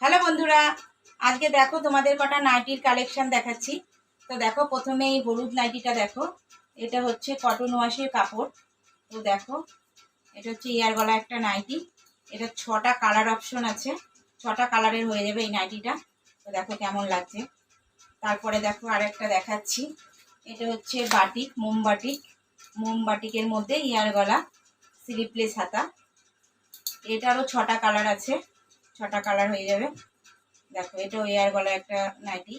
Hello বন্ধুরা, আজকে দেখো তোমাদের কটা নাইটির কালেকশন দেখাচ্ছি। তো দেখো, প্রথমে এই হলুদ নাইটিটা দেখো। এটা হচ্ছে কটন ওয়াশের কাপড়। তো দেখো, এটা হচ্ছে ইয়ার গলা একটা নাইটি। এটা 6টা কালার অপশন আছে, 6টা কালারের হয়ে যাবে এই নাইটিটা। তো দেখো কেমন লাগছে। তারপরে দেখো আরেকটা দেখাচ্ছি। এটা হচ্ছে বাটিক, মোমবাটিকের মধ্যে ইয়ার গলা, স্লিপলেস হাতা। এটারও 6টা কালার আছে, 6টা কালার হয়ে যাবে। দেখো, এটাও এয়ার গলা একটা নাইটি,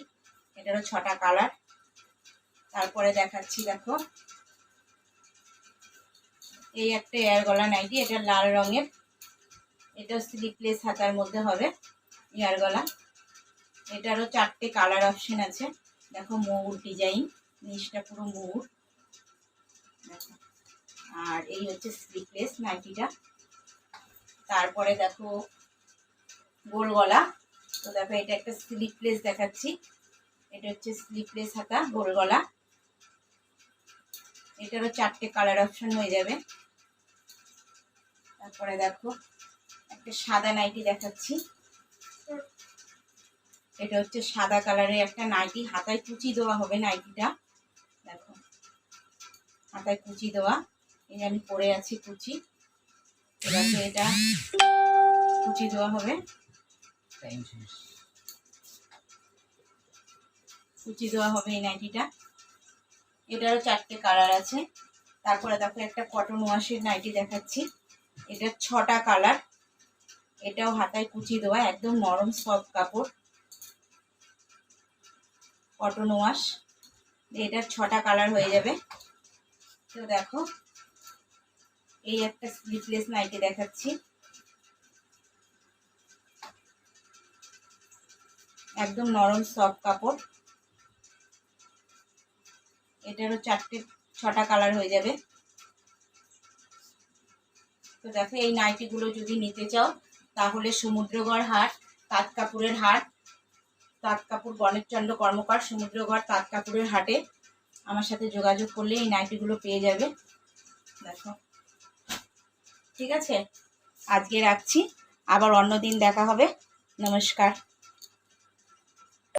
এটারও 6টা কালার। তারপরে দেখাচ্ছি, দেখো এই একটা এয়ার গলা নাইটি, এটা লাল রঙের, এটা স্লিপলেস হাতার মধ্যে হবে এয়ার গলা। এটারও 4টে কালার অপশন আছে। দেখো ময়ূর ডিজাইন, নিচটা পুরো ময়ূর। দেখো, আর এই হচ্ছে স্লিপলেস নাইটিটা। তারপরে দেখো গোল গলা। তো দেখো, এটা একটা স্লিপলেস দেখাচ্ছি, এটা হচ্ছে স্লিপলেস হাতা, গোল গলা। এটারও 4টে কালার অপশন হয়ে যাবে। তারপরে দেখো একটা সাদা নাইটি দেখাচ্ছি, এটা হচ্ছে সাদা কালারের একটা নাইটি, হাতায় কুচি দেওয়া হবে নাইটিটা। দেখো, হাতায় কুচি দেওয়া, এই যে আমি পরে আছি কুচি, এবারে এটা কুচি দেওয়া হবে, কুচি দেওয়া হবে এই নাইটিটা। এটারও 4টে কালার আছে। তারপরে দেখো একটা কটন ওয়াশের নাইটি দেখাচ্ছি, এটা 6টা কালার। এটাও হাতায় কুচি দেওয়া, একদম নরম সফট কাপড়, কটন ওয়াশ। এটার 6টা কালার হয়ে যাবে। তো দেখো এই একটা স্লিভলেস নাইটি দেখাচ্ছি, একদম নরম সফট কাপড়, এটারও 6টা কালার হয়ে যাবে। তো দেখো, এই নাইটিগুলো যদি নিতে চাও তাহলে সমুদ্রগড় হাট, তাঁত কাপড়ের হাট, তাঁত কাপড় গণেশচন্দ্র কর্মকার, সমুদ্রগড় তাঁত কাপড়ের হাটে আমার সাথে যোগাযোগ করলে এই নাইটিগুলো পেয়ে যাবে। দেখো, ঠিক আছে, আজকে রাখছি, আবার অন্য দিন দেখা হবে। নমস্কার।